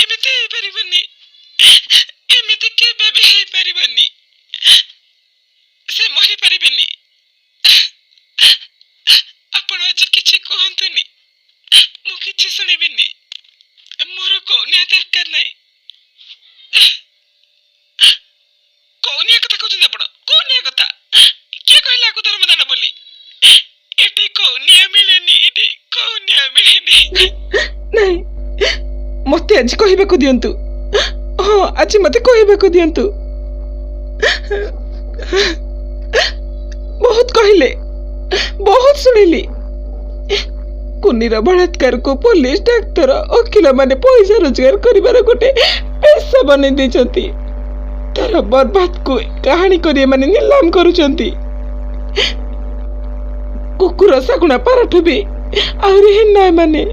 एमिति हे परिबनी एमिति केबे भी हे परिबनी से मरी परिबनी आपण आज किछि कहंतुनी मु किछि सुनिबिनी मोर कोनिया दरकार नाही कोनिया कथा कहउछन आपण कोनिया कथा के कहला को धर्मदान बोली एटी कोनिया मिलेनी एटी कोनिया मिलेनी नहीं मते आज कहबेको दियंतु हाँ आज मते कहबेको दियंतु बहुत कहले बहुत सुनिली कुनीर बलात्कार को पुलिस डाक्तर वकील माने पैसा रोजगार करिवार गोटे पेशा बने देछंती तार बर्बाद को कहानी करिए माने नीलाम करूछंती कुकुर सगुणा पाराठु भी आउरी हिन्ना माने